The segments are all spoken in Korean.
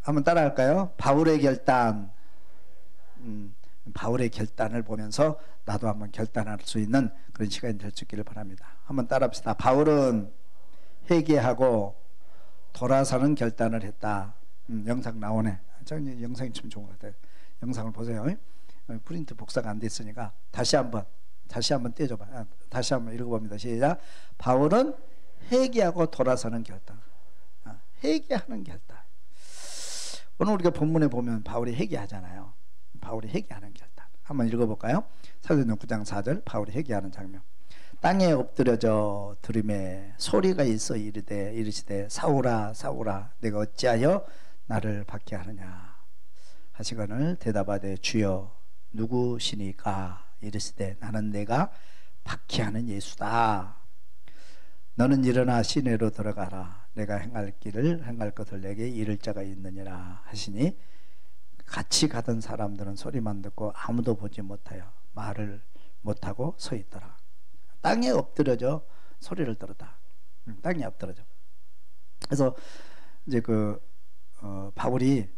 한번 따라할까요? 바울의 결단. 바울의 결단을 보면서 나도 한번 결단할 수 있는 그런 시간이 될 수 있기를 바랍니다. 한번 따라합시다. 바울은 회개하고 돌아서는 결단을 했다. 영상 나오네. 저는 영상이 참 좋은 것 같아요. 영상을 보세요. 프린트 복사가 안 됐으니까 다시 한번 떼줘봐. 다시 한번 읽어봅니다. 시작. 바울은 회개하고 돌아서는 결단. 회개하는 결단. 오늘 우리가 본문에 보면 바울이 회개하잖아요. 바울이 회개하는 결단. 한번 읽어볼까요? 사도행전 9장 4절 바울이 회개하는 장면. 땅에 엎드려져 들음에 소리가 있어 이르시되 사울아 사울아 내가 어찌하여 나를 박해하느냐 하시거늘 대답하되 주여 누구시니까 이르시되 나는 내가 박해하는 예수다. 너는 일어나 시내로 들어가라. 내가 행할 것을 내게 이를 자가 있느니라 하시니 같이 가던 사람들은 소리만 듣고 아무도 보지 못하여 말을 못하고 서 있더라. 땅에 엎드려져 소리를 들었다. 땅에 엎드려져. 그래서 이제 바울이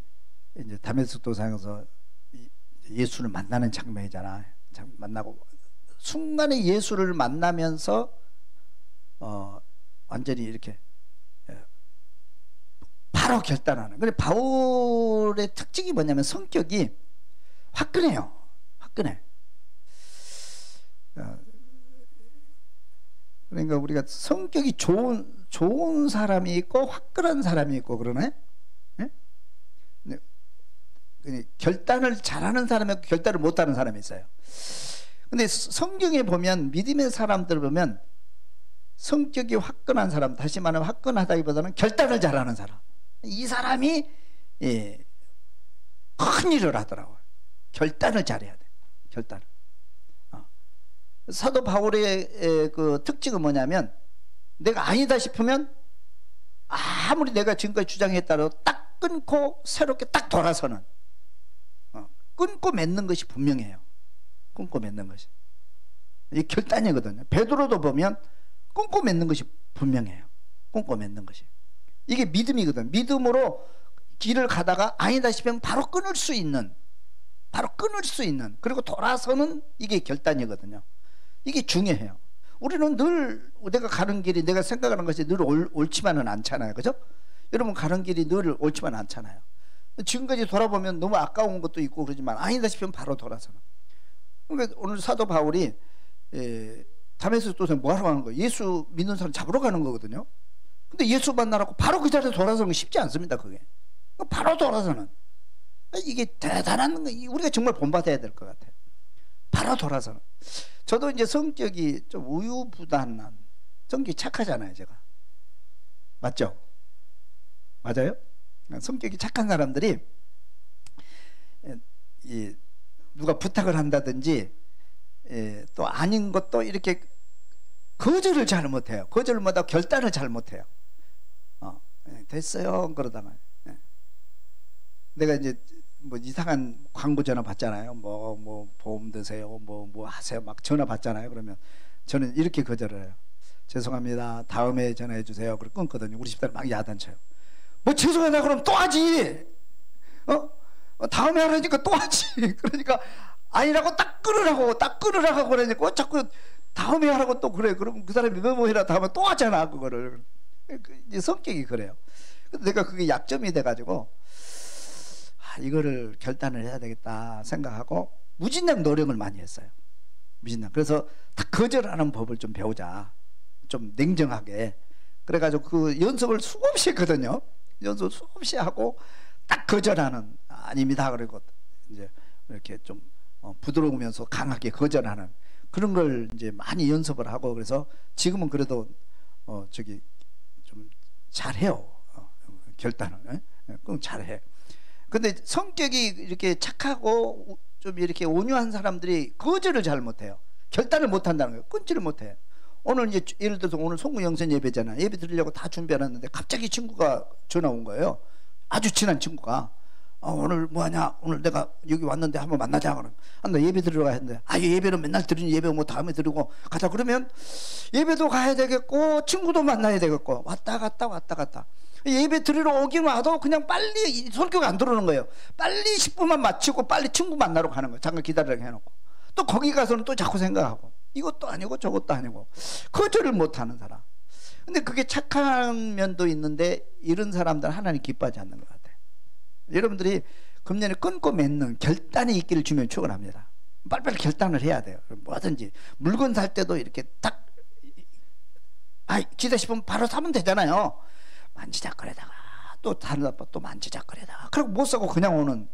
이제 다메섹 도상에서 예수를 만나는 장면이잖아. 만나고 순간에 예수를 만나면서 완전히 이렇게 바로 결단하는. 근데 바울의 특징이 뭐냐면 성격이 화끈해요. 화끈해. 그러니까 우리가 성격이 좋은 사람이 있고 화끈한 사람이 있고 그러네. 네? 결단을 잘하는 사람이 있고 결단을 못하는 사람이 있어요. 근데 성경에 보면 믿음의 사람들 보면 성격이 화끈한 사람, 다시 말하면 화끈하다기보다는 결단을 잘하는 사람. 이 사람이 큰 일을 하더라고요. 결단을 잘해야 돼. 결단을. 사도 바울의 그 특징은 뭐냐면 내가 아니다 싶으면 아무리 내가 지금까지 주장했다고 딱 끊고 새롭게 딱 돌아서는 끊고 맺는 것이 분명해요. 끊고 맺는 것이 이 결단이거든요. 베드로도 보면 끊고 맺는 것이 분명해요. 끊고 맺는 것이 이게 믿음이거든. 믿음으로 길을 가다가 아니다 싶으면 바로 끊을 수 있는 그리고 돌아서는 이게 결단이거든요. 이게 중요해요. 우리는 늘 내가 가는 길이 내가 생각하는 것이 늘 옳지만은 않잖아요. 그죠? 여러분 가는 길이 늘 옳지만 않잖아요. 지금까지 돌아보면 너무 아까운 것도 있고 그러지만 아니다 싶으면 바로 돌아서는. 그러니까 오늘 사도 바울이 다메섹 도상에 뭐하러 가는 거예요? 예수 믿는 사람 잡으러 가는 거거든요. 근데 예수 만나라고 바로 그 자리에 돌아서는 거 쉽지 않습니다. 그게 바로 돌아서는 이게 대단한 거. 우리가 정말 본받아야 될 것 같아요. 바로 돌아서는. 저도 이제 성격이 좀 우유부단한 성격이 착하잖아요. 제가 맞죠? 맞아요? 성격이 착한 사람들이 누가 부탁을 한다든지 또 아닌 것도 이렇게 거절을 잘 못해요. 거절을 못하고 결단을 잘 못해요. 됐어요 그러다가 내가 이제 뭐 이상한 광고 전화 받잖아요. 뭐 보험 드세요 뭐 하세요 막 전화 받잖아요. 그러면 저는 이렇게 거절을 해요. 죄송합니다 다음에 전화해 주세요. 그리고 끊거든요. 우리 집사람 막 야단쳐요. 뭐 죄송하다 그러면 또 하지. 다음에 하라니까 또 하지. 그러니까 아니라고 딱 끊으라고 그러니까 자꾸 다음에 하라고 또 그래. 그럼 그 사람이 뭐 해라 다음에 또 하잖아 그거를. 이제 성격이 그래요. 내가 그게 약점이 돼가지고 이거를 결단을 해야 되겠다 생각하고 무진장 노력을 많이 했어요. 무진장. 그래서 딱 거절하는 법을 좀 배우자. 좀 냉정하게. 그래가지고 그 연습을 수없이 했거든요. 연습 수없이 하고 딱 거절하는 아닙니다. 그리고 이제 이렇게 좀 부드러우면서 강하게 거절하는 그런 걸 이제 많이 연습을 하고 그래서 지금은 그래도 좀 잘해요. 결단을 꼭 잘해. 근데 성격이 이렇게 착하고 좀 이렇게 온유한 사람들이 거절을 잘 못해요. 결단을 못한다는 거예요. 끊지를 못해요. 오늘 이제 예를 들어서 오늘 송구영선 예배잖아요. 예배 드리려고 다 준비해놨는데 갑자기 친구가 전화 온 거예요. 아주 친한 친구가 오늘 뭐하냐 오늘 내가 여기 왔는데 한번 만나자. 그러면 나 예배 드리러 가야 했는데 예배는 맨날 드리는 예배 뭐 다음에 드리고 가자. 그러면 예배도 가야 되겠고 친구도 만나야 되겠고 왔다 갔다 예배 드리러 오긴 와도 그냥 빨리 설교가 안 들어오는 거예요. 빨리 10분만 마치고 빨리 친구 만나러 가는 거예요. 잠깐 기다리라고 해놓고. 또 거기 가서는 또 자꾸 생각하고 이것도 아니고 저것도 아니고 거절을 못하는 사람. 근데 그게 착한 면도 있는데 이런 사람들은 하나님 기뻐하지 않는 것 같아요. 여러분들이 금년에 끊고 맺는 결단이 있기를 주면 축원합니다. 빨리빨리 결단을 해야 돼요. 뭐든지 물건 살 때도 이렇게 딱 기다 싶으면 바로 사면 되잖아요. 만지작거리다가 또 다른 아빠 또 만지작거리다가 그리고 못 사고 그냥 오는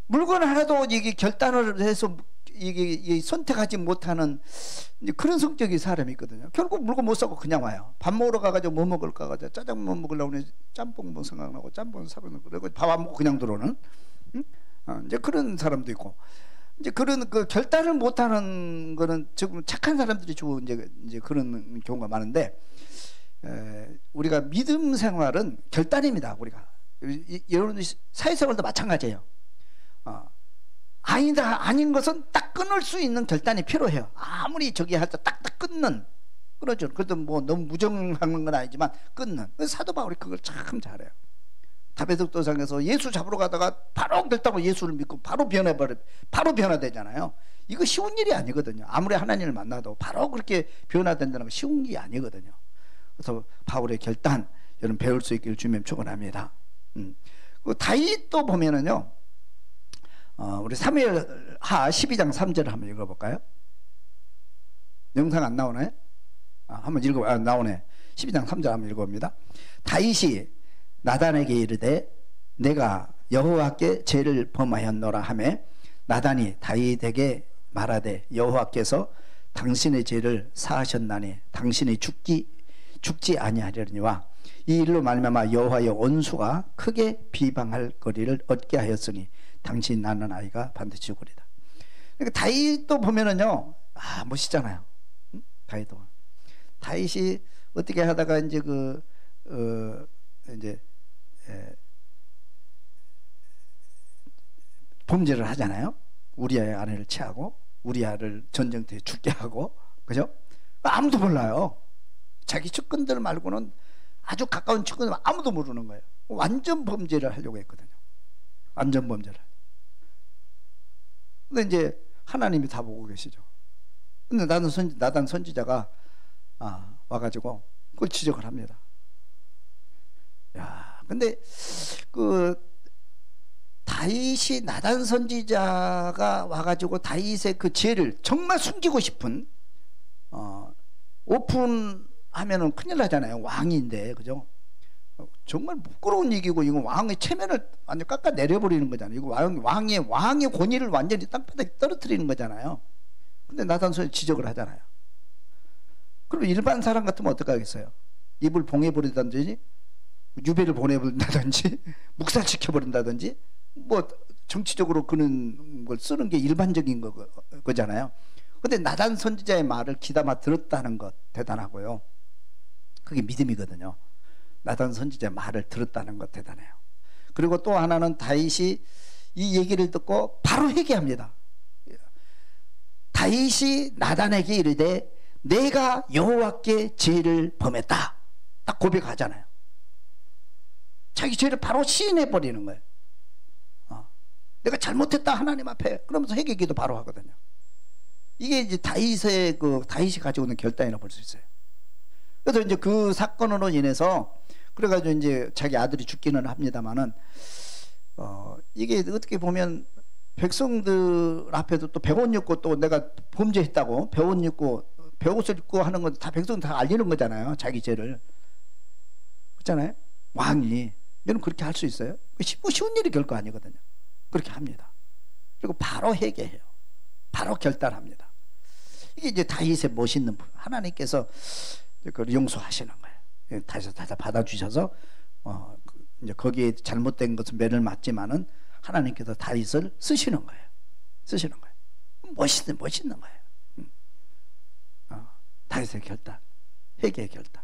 물건 하나도 이게 결단을 해서 이게 선택하지 못하는 그런 성격의 사람이 있거든요. 결국 물건 못 사고 그냥 와요. 밥 먹으러 가가지고 뭐 먹을까 가지고 짜장면 먹으려고 하니 짬뽕 뭐 생각나고 짬뽕 사면 그리고 밥 안 먹고 그냥 들어오는 이제 그런 사람도 있고 이제 그런 그 결단을 못하는 거는 지금 착한 사람들이 주로 이제 그런 경우가 많은데 우리가 믿음 생활은 결단입니다. 우리가 여러분 사회생활도 마찬가지예요. 아니다 아닌 것은 딱 끊을 수 있는 결단이 필요해요. 아무리 저기 할 때 딱딱 끊는 그러죠. 그래도 뭐 너무 무정하는 건 아니지만 끊는. 사도 바울이 그걸 참 잘해요. 다베섹 도상에서 예수 잡으러 가다가 바로 결단하고 예수를 믿고 바로 바로 변화되잖아요. 이거 쉬운 일이 아니거든요. 아무리 하나님을 만나도 바로 그렇게 변화된다는 건 쉬운 게 아니거든요. 그래서 바울의 결단 여러분 배울 수 있기를 주님 축원합니다. 그 다윗도 보면은요. 우리 사무엘하 12장 3절을 한번 읽어볼까요? 영상 안 나오나요? 한번 나오네. 12장 3절 한번 읽어봅니다. 다윗이 나단에게 이르되 내가 여호와께 죄를 범하였노라 하매 나단이 다윗에게 말하되 여호와께서 당신의 죄를 사하셨나니 당신이 죽지 아니하려니와 이 일로 말미암아 여호와의 온수가 크게 비방할 거리를 얻게 하였으니 당신 낳는 아이가 반드시 죽으리다. 그러니까 다윗도 보면은요, 멋있잖아요. 다윗이 어떻게 하다가 이제 범죄를 하잖아요. 우리아의 아내를 취하고 우리아를 전쟁터에 죽게 하고, 그죠? 아무도 몰라요. 자기 측근들 말고는 아주 가까운 측근들 아무도 모르는 거예요. 완전 범죄를 하려고 했거든요. 완전 범죄를. 근데 이제 하나님이 다 보고 계시죠. 근데 나단 선지자가 와가지고 그걸 지적을 합니다. 야, 근데 다윗이 나단 선지자가 와가지고 다윗의 그 죄를 정말 숨기고 싶은 오픈하면은 큰일 나잖아요. 왕인데, 그죠? 정말 부끄러운 얘기고 이거 왕의 체면을 완전 깎아 내려버리는 거잖아요. 이거 왕의 권위를 완전히 땅바닥에 떨어뜨리는 거잖아요. 근데 나단 선지자 지적을 하잖아요. 그럼 일반 사람 같으면 어떡하겠어요? 입을 봉해버린다든지 유배를 보내버린다든지 묵살시켜버린다든지 뭐 정치적으로 그런 걸 쓰는 게 일반적인 거잖아요. 근데 나단 선지자의 말을 귀담아 들었다는 것 대단하고요. 그게 믿음이거든요. 나단 선지자의 말을 들었다는 것 대단해요. 그리고 또 하나는 다윗이 이 얘기를 듣고 바로 회개합니다. 다윗이 나단에게 이르되 내가 여호와께 죄를 범했다. 딱 고백하잖아요. 자기 죄를 바로 시인해 버리는 거예요. 내가 잘못했다 하나님 앞에. 그러면서 회개기도 바로 하거든요. 이게 이제 다윗이 가지고 있는 결단이라고 볼 수 있어요. 그래서 이제 그 사건으로 인해서 그래가지고 이제 자기 아들이 죽기는 합니다만은 이게 어떻게 보면 백성들 앞에도 또 배옷 입고 또 내가 범죄했다고 배옷 옷을 입고 하는 건 다 백성 다 알리는 거잖아요. 자기 죄를. 그렇잖아요. 왕이 여러분 그렇게 할 수 있어요? 쉬운 일이 결코 아니거든요. 그렇게 합니다. 그리고 바로 회개해요. 바로 결단합니다. 이게 이제 다윗의 멋있는 부분. 하나님께서 그걸 용서하시는 거예요. 다시 받아주셔서 이제 거기에 잘못된 것은 매를 맞지만은 하나님께서 다윗을 쓰시는 거예요. 쓰시는 거예요. 멋있는 거예요. 다윗의 결단, 회개의 결단.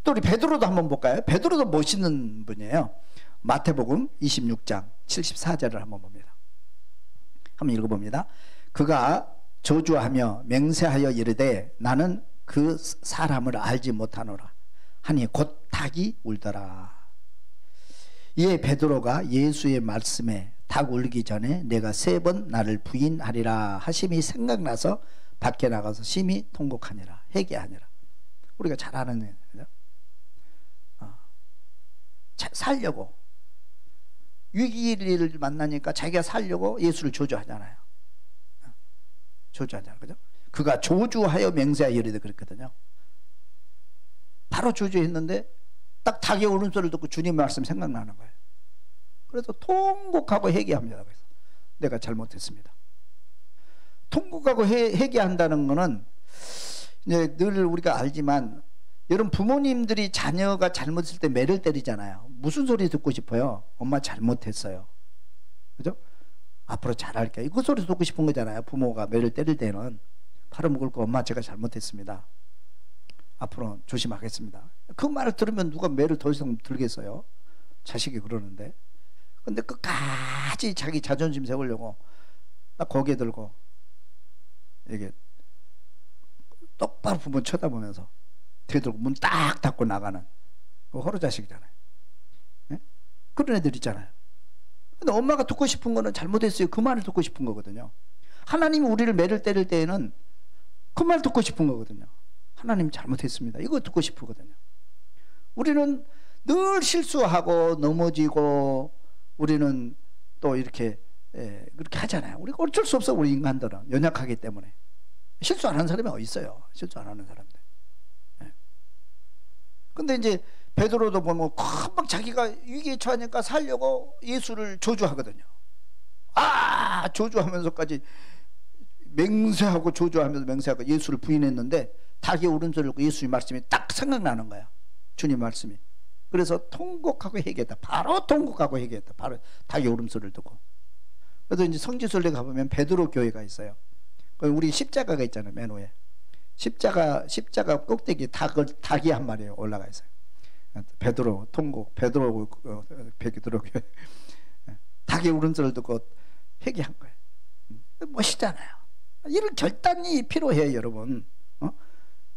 또 우리 베드로도 한번 볼까요? 베드로도 멋있는 분이에요. 마태복음 26장 74절을 한번 봅니다. 한번 읽어봅니다. 그가 저주하며 맹세하여 이르되 나는 그 사람을 알지 못하노라 하니 곧 닭이 울더라. 이에 베드로가 예수의 말씀에 닭 울기 전에 내가 3번 나를 부인하리라 하심이 생각나서 밖에 나가서 심히 통곡하니라. 회개하니라. 우리가 잘 아는 얘기죠. 살려고 위기를 만나니까 자기가 살려고 예수를 저주하잖아요. 저주하잖아요. 그죠? 그가 조주하여 맹세하여 이르되 그랬거든요. 바로 저주했는데 딱 닭의 울음소리를 듣고 주님 말씀 생각나는 거예요. 그래서 통곡하고 회개합니다. 그래서 내가 잘못했습니다. 통곡하고 회개한다는 거는 이제 늘 우리가 알지만, 여러분 부모님들이 자녀가 잘못했을 때 매를 때리잖아요. 무슨 소리 듣고 싶어요? 엄마 잘못했어요. 그죠? 앞으로 잘할게. 그 소리 듣고 싶은 거잖아요. 부모가 매를 때릴 때는 바로 먹을 거, 엄마 제가 잘못했습니다. 앞으로 조심하겠습니다. 그 말을 들으면 누가 매를 더 이상 들겠어요? 자식이 그러는데. 근데 끝까지 자기 자존심 세우려고 딱 고개 들고 이게 똑바로 부모 쳐다보면서 되돌고 문 딱 닫고 나가는 그 호로자식이잖아요. 네? 그런 애들 있잖아요. 근데 엄마가 듣고 싶은 거는 잘못했어요. 그 말을 듣고 싶은 거거든요. 하나님이 우리를 매를 때릴 때에는 그 말 듣고 싶은 거거든요. 하나님 잘못했습니다. 이거 듣고 싶거든요. 우리는 늘 실수하고 넘어지고 우리는 또 이렇게 그렇게 하잖아요. 우리가 어쩔 수 없어. 우리 인간들은 연약하기 때문에. 실수 안 하는 사람이 어디 있어요? 실수 안 하는 사람들. 근데 이제 베드로도 보면 금방 자기가 위기에 처하니까 살려고 예수를 저주하거든요. 저주하면서까지 맹세하고 저주하면서 맹세하고 예수를 부인했는데 닭의 울음소리를 듣고 예수의 말씀이 딱 생각나는 거야. 주님 말씀이. 그래서 통곡하고 회개했다. 바로 통곡하고 회개했다. 바로 닭의 울음소리를 듣고. 그래서 이제 성지순례 가보면 베드로 교회가 있어요. 우리 십자가가 있잖아요. 맨 위에. 십자가 꼭대기 닭이 한 마리 올라가 있어요. 베드로 통곡, 베드로 교회. 닭의 울음소리를 듣고 회개한 거예요. 멋있잖아요. 이런 결단이 필요해요, 여러분.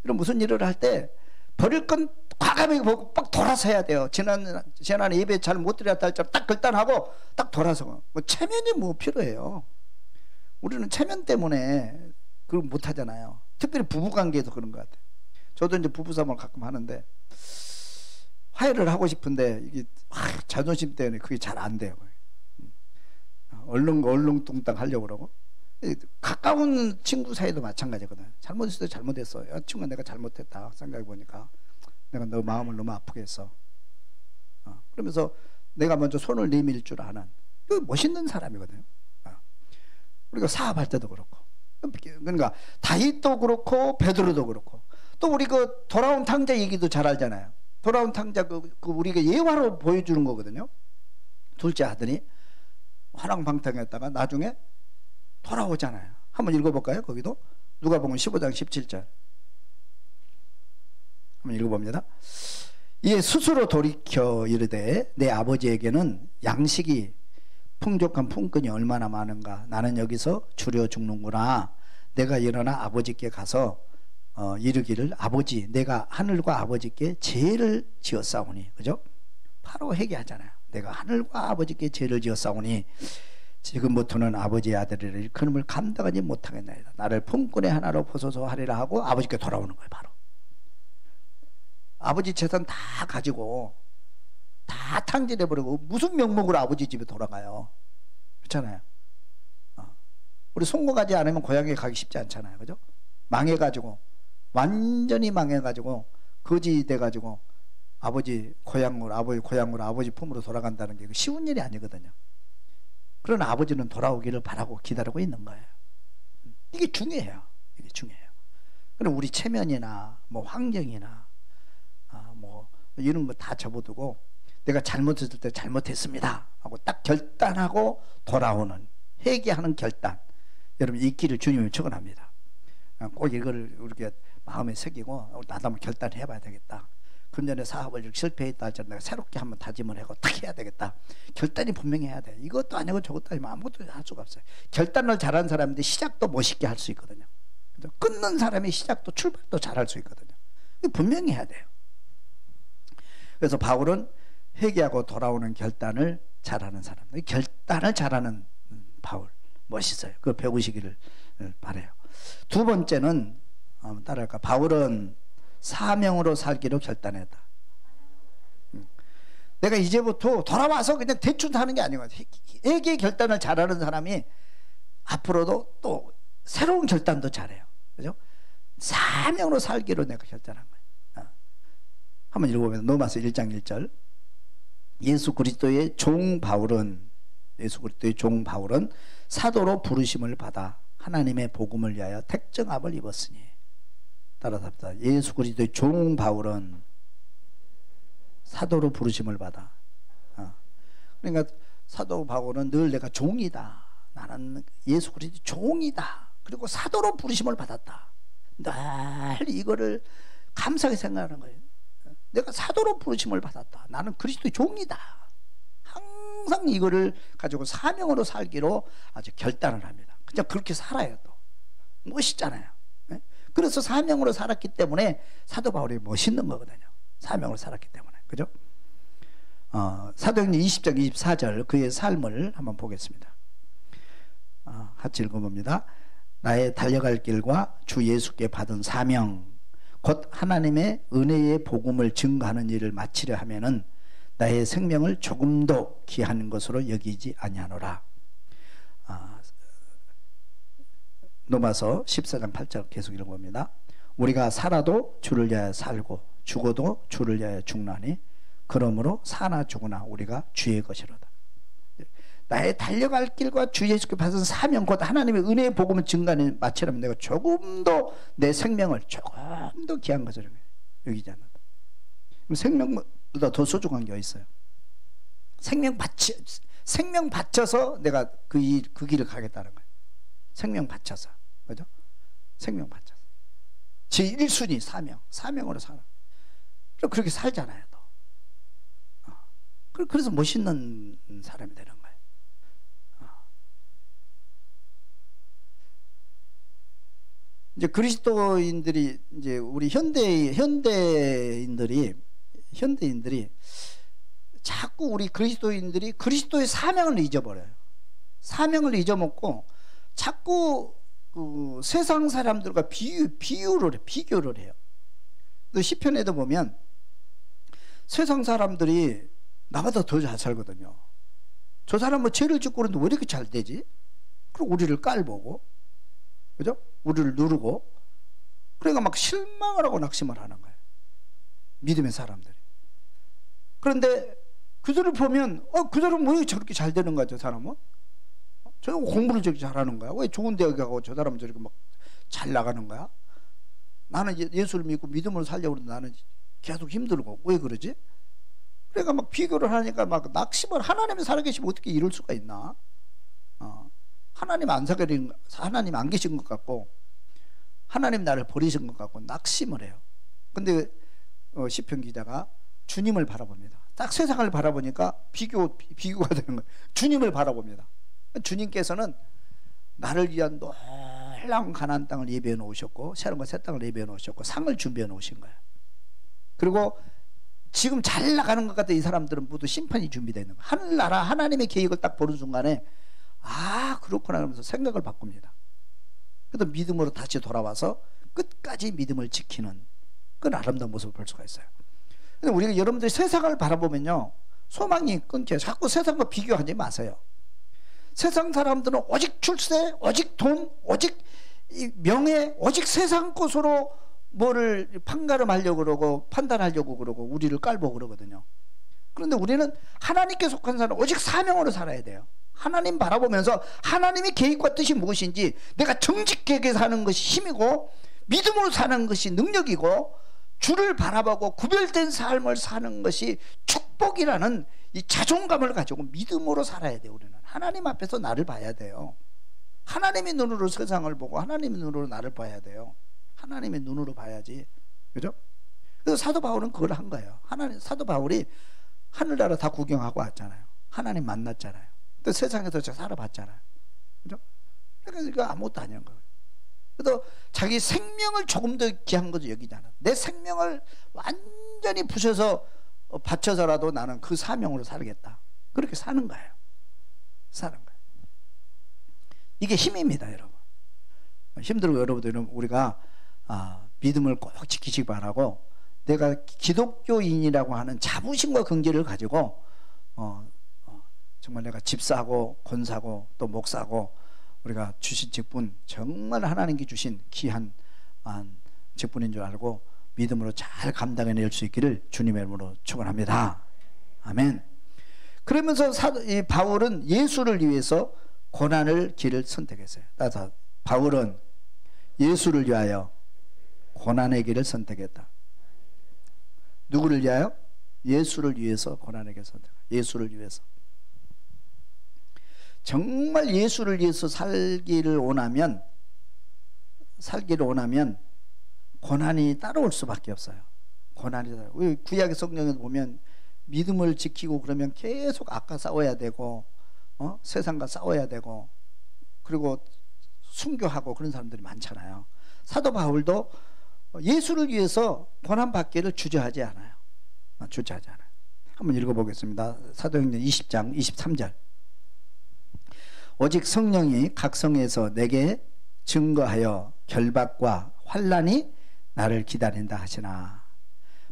이런 무슨 일을 할 때 버릴 건 과감하게 보고 막 돌아서 해야 돼요. 지난해 예배 잘 못 드렸다 할지라도 딱 결단하고 딱 돌아서. 체면이 필요해요. 우리는 체면 때문에 그걸 못 하잖아요. 특별히 부부관계에서 그런 것 같아요. 저도 이제 부부싸움을 가끔 하는데 화해를 하고 싶은데 이게 자존심 때문에 그게 잘 안 돼요. 얼렁뚱땅 하려고 그러고. 가까운 친구 사이도 마찬가지거든. 잘못했어요. 잘못했어. 친구가 내가 잘못했다 생각해 보니까 내가 너 마음을 너무 아프게 했어. 그러면서 내가 먼저 손을 내밀 줄 아는 멋있는 사람이거든요. 우리가 사업할 때도 그렇고, 그러니까 다윗도 그렇고 베드로도 그렇고, 또 우리 그 돌아온 탕자 얘기도 잘 알잖아요. 돌아온 탕자 그 우리가 예화로 보여주는 거거든요. 둘째 아들이 화랑방탕했다가 나중에 돌아오잖아요. 한번 읽어볼까요? 거기도 누가복음 15장 17절 한번 읽어봅니다. 이에 스스로 돌이켜 이르되 내 아버지에게는 양식이 풍족한 품꾼이 얼마나 많은가. 나는 여기서 주려 죽는구나. 내가 일어나 아버지께 가서 이르기를 아버지 내가 하늘과 아버지께 죄를 지었사오니. 그죠? 바로 회개하잖아요. 내가 하늘과 아버지께 죄를 지었사오니 지금부터는 아버지의 아들을 일컫음을 감당하지 못하겠나이다. 나를 품꾼의 하나로 보소서 하리라 하고 아버지께 돌아오는 거예요. 바로 아버지 재산 다 가지고 다 탕진해버리고 무슨 명목으로 아버지 집에 돌아가요? 그렇잖아요. 우리 송고가지 않으면 고향에 가기 쉽지 않잖아요. 그죠? 망해가지고 완전히 망해가지고 거지 돼가지고 아버지 고향으로 아버지 품으로 돌아간다는 게 쉬운 일이 아니거든요. 그런 아버지는 돌아오기를 바라고 기다리고 있는 거예요. 이게 중요해요. 이게 중요해요. 그럼 우리 체면이나 환경이나 이런 거 다 접어두고 내가 잘못했을 때 잘못했습니다 하고 딱 결단하고 돌아오는 회개하는 결단. 여러분 이 길을 주님이 축원합니다. 꼭 이걸 우리가 마음에 새기고 나도 한번 결단해 봐야 되겠다. 금전에 사업을 실패했다 할지라도 내가 새롭게 한번 다짐을 하고 딱 해야 되겠다. 결단이 분명히 해야 돼. 이것도 아니고 저것도 아니고 아무것도 할 수가 없어요. 결단을 잘하는 사람인데 시작도 멋있게 할 수 있거든요. 끊는 사람이 시작도 출발도 잘할 수 있거든요. 분명히 해야 돼요. 그래서 바울은 회개하고 돌아오는 결단을 잘하는 사람. 결단을 잘하는 바울. 멋있어요. 그거 배우시기를 바라요. 두 번째는 따라할까? 바울은 사명으로 살기로 결단했다. 내가 이제부터 돌아와서 그냥 대충 사는 게 아니거든. 회개 결단을 잘하는 사람이 앞으로도 또 새로운 결단도 잘해요. 그죠? 사명으로 살기로 내가 결단한 거예요. 한번 읽어보면 로마서 1장 1절. 예수 그리스도의 종 바울은 사도로 부르심을 받아 하나님의 복음을 위하여 택정함을 입었으니. 따라서 합시다. 예수 그리스도의 종 바울은 사도로 부르심을 받아. 그러니까 사도 바울은 늘 내가 종이다. 나는 예수 그리스도의 종이다. 그리고 사도로 부르심을 받았다. 늘 이거를 감사하게 생각하는 거예요. 내가 사도로 부르심을 받았다. 나는 그리스도의 종이다. 항상 이거를 가지고 사명으로 살기로 아주 결단을 합니다. 그냥 그렇게 살아요. 또 멋있잖아요. 그래서 사명으로 살았기 때문에 사도 바울이 멋있는 거거든요. 사명으로 살았기 때문에. 그죠? 사도행전 20장 24절 그의 삶을 한번 보겠습니다. 같이 읽어봅니다. 나의 달려갈 길과 주 예수께 받은 사명 곧 하나님의 은혜의 복음을 증거하는 일을 마치려 하면은 나의 생명을 조금도 귀한 것으로 여기지 아니하노라. 로마서 14장 8절 계속 읽어봅니다. 우리가 살아도 주를 위하여 살고 죽어도 주를 위하여 죽나니 그러므로 사나 죽으나 우리가 주의 것이로다. 나의 달려갈 길과 주 예수께 받은 사명 곧 하나님의 은혜의 복음을 증거하는 마치려면 내가 조금도 내 생명을 조금도 귀한 것으로 여기지 않는다. 생명보다 더 소중한 게 있어요. 생명 바쳐서 내가 그 길을 가겠다는 거예요. 생명 바쳐서. 그죠? 생명 바쳐서. 제1순위 사명으로 살아. 그렇게 살잖아요. 또. 그래서 멋있는 사람이 되는 거예요. 이제 그리스도인들이 이제 우리 현대인들이 자꾸 우리 그리스도인들이 그리스도의 사명을 잊어버려요. 사명을 잊어먹고 자꾸 그 세상 사람들과 비교를 해요. 또 시편에도 보면 세상 사람들이 나보다 더 잘 살거든요. 저 사람은 뭐 죄를 짓고 그러는데 왜 이렇게 잘 되지? 그리고 우리를 깔보고, 그죠? 우리를 누르고, 그러니까 막 실망을 하고 낙심을 하는 거예요. 믿음의 사람들이. 그런데 그들을 보면 그 사람은 왜 저렇게 잘 되는 거야? 저 사람은? 저 공부를 저렇게 잘하는 거야? 왜 좋은 대학에 가고 저 사람은 저렇게 막 잘 나가는 거야? 나는 예수를 믿고 믿음으로 살려고 그러는데 나는 계속 힘들고 왜 그러지? 그러니까 막 비교를 하니까 막 낙심을, 하나님이 살아계시면 어떻게 이럴 수가 있나? 하나님 하나님 안 계신 것 같고 하나님 나를 버리신 것 같고 낙심을 해요. 근데 시편 기자가 주님을 바라봅니다. 딱 세상을 바라보니까 비교가 되는 거예요. 주님을 바라봅니다. 주님께서는 나를 위한 놀라운 가나안 땅을 예비해 놓으셨고 새로운 새 땅을 예비해 놓으셨고 상을 준비해 놓으신 거예요. 그리고 지금 잘 나가는 것 같은 이 사람들은 모두 심판이 준비되어 있는 거예요. 하늘나라 하나님의 계획을 딱 보는 순간에 그렇구나 하면서 생각을 바꿉니다. 그래서 믿음으로 다시 돌아와서 끝까지 믿음을 지키는 그런 아름다운 모습을 볼 수가 있어요. 근데 우리가 여러분들이 세상을 바라보면요 소망이 끊겨요. 자꾸 세상과 비교하지 마세요. 세상 사람들은 오직 출세, 오직 돈, 오직 명예, 오직 세상 것으로 뭐를 판가름하려고 그러고 판단하려고 그러고 우리를 깔보고 그러거든요. 그런데 우리는 하나님께 속한 사람, 오직 사명으로 살아야 돼요. 하나님 바라보면서 하나님의 계획과 뜻이 무엇인지 내가 정직하게 사는 것이 힘이고 믿음으로 사는 것이 능력이고 주를 바라보고 구별된 삶을 사는 것이 축복이라는 이 자존감을 가지고 믿음으로 살아야 돼요. 우리는 하나님 앞에서 나를 봐야 돼요. 하나님의 눈으로 세상을 보고 하나님의 눈으로 나를 봐야 돼요. 하나님의 눈으로 봐야지. 그죠? 그래서 사도 바울은 그걸 한 거예요. 사도 바울이 하늘나라 다 구경하고 왔잖아요. 하나님 만났잖아요. 또 세상에서 살아봤잖아요. 그죠? 그러니까 아무것도 아닌 거예요. 그래서 자기 생명을 조금 더 귀한 것도 여기잖아. 내 생명을 완전히 부셔서 바쳐서라도 나는 그 사명으로 살겠다. 그렇게 사는 거예요. 사는 거예요. 이게 힘입니다, 여러분. 힘들고 여러분들 우리가 믿음을 꼭 지키시기 바라고, 내가 기독교인이라고 하는 자부심과 긍지를 가지고 정말 내가 집사고 권사고 또 목사고 우리가 주신 직분, 정말 하나님께 주신 귀한 직분인 줄 알고 믿음으로 잘 감당해낼 수 있기를 주님의 이름으로 축원합니다. 아멘. 그러면서 이 바울은 예수를 위해서 고난을 길을 선택했어요. 따라서 바울은 예수를 위하여 고난의 길을 선택했다. 누구를 위하여? 예수를 위해서 고난의 길을 선택했다. 예수를 위해서. 정말 예수를 위해서 살기를 원하면 고난이 따라올 수밖에 없어요. 고난이 따라올. 구약의 성경에서 보면 믿음을 지키고 그러면 계속 악과 싸워야 되고 세상과 싸워야 되고 그리고 순교하고 그런 사람들이 많잖아요. 사도 바울도 예수를 위해서 고난받기를 주저하지 않아요. 주저하지 않아요. 한번 읽어보겠습니다. 사도행전 20장 23절. 오직 성령이 각 성에서 내게 증거하여 결박과 환난이 나를 기다린다 하시나.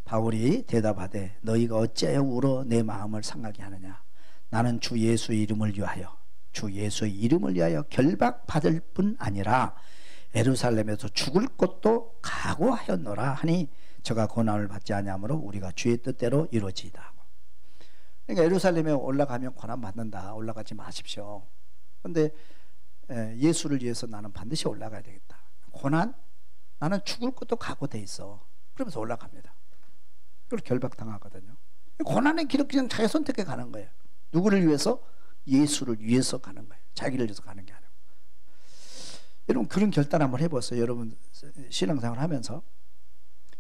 바울이 대답하되 너희가 어찌하여 울어 내 마음을 상하게 하느냐. 나는 주 예수의 이름을 위하여 결박받을 뿐 아니라 예루살렘에서 죽을 것도 각오하였노라 하니 저가 고난을 받지 아니하므로 우리가 주의 뜻대로 이루어지이다. 그러니까 예루살렘에 올라가면 고난 받는다. 올라가지 마십시오. 그런데 예수를 위해서 나는 반드시 올라가야 되겠다. 고난? 나는 죽을 것도 각오돼 있어. 그러면서 올라갑니다. 그걸 결박당하거든요. 고난의 길은 그냥 자기 선택해 가는 거예요. 누구를 위해서? 예수를 위해서 가는 거예요. 자기를 위해서 가는 게 아니고. 여러분 그런 결단 한번 해보세요. 여러분 신앙생활 하면서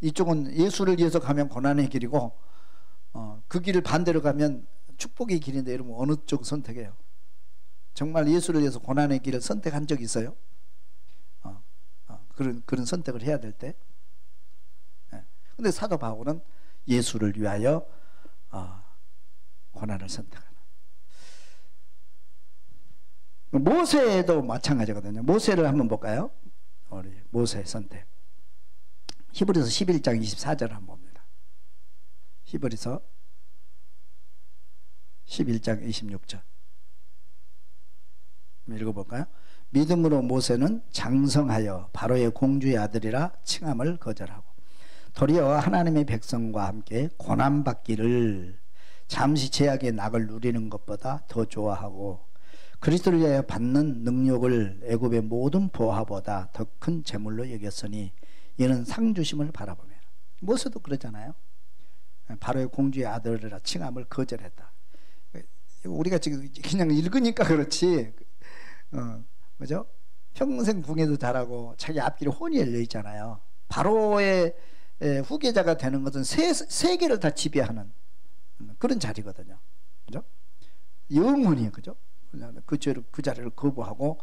이쪽은 예수를 위해서 가면 고난의 길이고 그 길을 반대로 가면 축복의 길인데 여러분 어느 쪽 선택해요? 정말 예수를 위해서 고난의 길을 선택한 적 있어요? 그런 선택을 해야 될 때. 근데 사도 바울은 예수를 위하여 고난을 선택하는. 모세도 마찬가지거든요. 모세를 한번 볼까요? 우리 모세 선택. 히브리서 11장 24절을 한번 봅니다. 히브리서 11장 26절. 읽어볼까요? 믿음으로 모세는 장성하여 바로의 공주의 아들이라 칭함을 거절하고 도리어 하나님의 백성과 함께 고난받기를 잠시 제약의 낙을 누리는 것보다 더 좋아하고 그리스도를 위하여 받는 능력을 애굽의 모든 보화보다 더 큰 재물로 여겼으니 이는 상주심을 바라보며. 모세도 그러잖아요. 바로의 공주의 아들이라 칭함을 거절했다. 우리가 지금 그냥 읽으니까 그렇지 그죠? 평생 궁에도 자라고 자기 앞길에 혼이 열려 있잖아요. 바로의 후계자가 되는 것은 세계를 다 지배하는 그런 자리거든요. 그죠? 영원히 그죠? 그 자리를 거부하고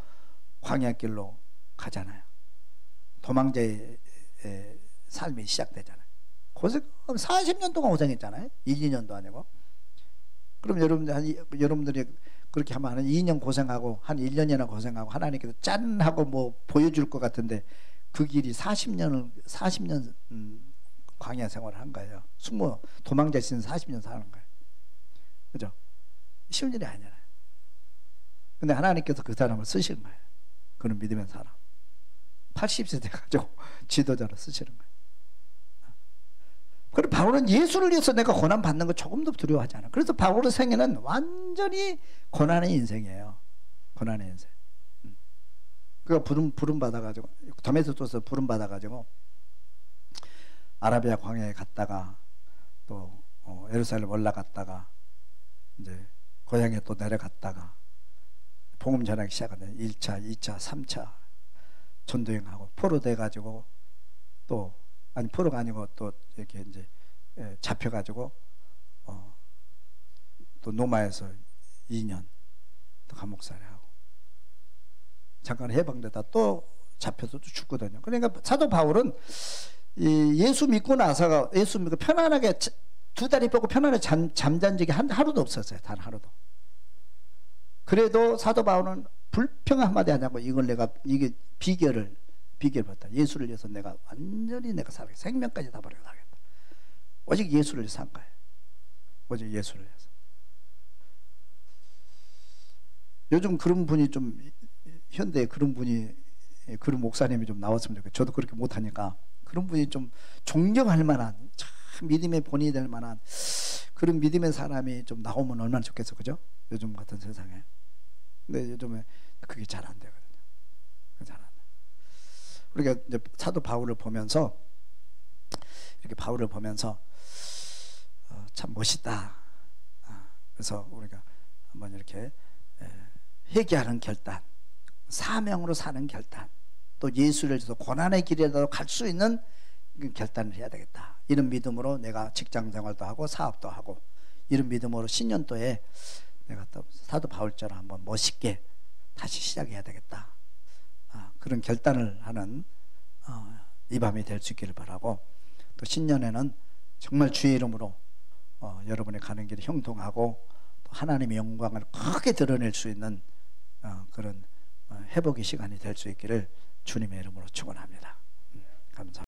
광야길로 가잖아요. 도망자의 삶이 시작되잖아요. 고생 40년 동안 고생했잖아요. 1, 2년도 아니고. 그럼 여러분들이 그렇게 하면 한 2년 고생하고 한 1년이나 고생하고 하나님께서 짠 하고 뭐 보여줄 것 같은데 그 길이 40년 광야 생활을 한 거예요. 도망자 있으면 40년 사는 거예요. 그죠? 쉬운 일이 아니잖아요. 근데 하나님께서 그 사람을 쓰시는 거예요. 그는 믿음의 사람. 80세 돼가지고 지도자로 쓰시는 거예요. 그리고 바울은 예수를 위해서 내가 고난 받는 거 조금도 두려워하지 않아. 그래서 바울의 생애는 완전히 고난의 인생이에요. 고난의 인생. 그가 부름 받아가지고 다메섹에서 부름 받아가지고 아라비아 광야에 갔다가 또 예루살렘 올라갔다가 이제 고향에 또 내려갔다가 복음 전하기 시작하는 1차, 2차, 3차 전도행하고 포로 돼가지고 또 아니 포로가 아니고 또 이렇게 이제 잡혀가지고 또 노마에서 2년 또 감옥살이 하고 잠깐 해방되다 또 잡혀서 또 죽거든요. 그러니까 사도 바울은 예수 믿고 나서가 예수 믿고 편안하게 두 다리 뻗고 편안하게 잠잔 적이 하루도 없었어요. 단 하루도. 그래도 사도 바울은 불평 한마디 하냐고, 이게 비결을 봤다. 예수를 위해서 내가 완전히 내가 살아겠다. 생명까지 다 버리고 살겠다. 오직 예수를 위해서 산 거예요. 오직 예수를 위해서. 요즘 그런 분이 좀, 현대에 그런 목사님이 좀 나왔으면 좋겠어요. 저도 그렇게 못하니까. 그런 분이 좀 존경할 만한, 참 믿음의 본이 될 만한 그런 믿음의 사람이 좀 나오면 얼마나 좋겠어. 그죠? 요즘 같은 세상에. 근데 요즘에 그게 잘 안 되거든요. 잘 안 돼. 우리가 이제 사도 바울을 보면서, 이렇게 바울을 보면서 참 멋있다. 그래서 우리가 한번 이렇게 회개하는 결단, 사명으로 사는 결단, 또 예수를 위해서 고난의 길에도 갈 수 있는 결단을 해야 되겠다. 이런 믿음으로 내가 직장 생활도 하고 사업도 하고, 이런 믿음으로 신년도에 내가 또 사도 바울처럼 한번 멋있게 다시 시작해야 되겠다. 그런 결단을 하는 이 밤이 될 수 있기를 바라고, 또 신년에는 정말 주의 이름으로 여러분의 가는 길이 형통하고 또 하나님의 영광을 크게 드러낼 수 있는 그런 회복의 시간이 될 수 있기를 주님의 이름으로 축원합니다. 감사합니다.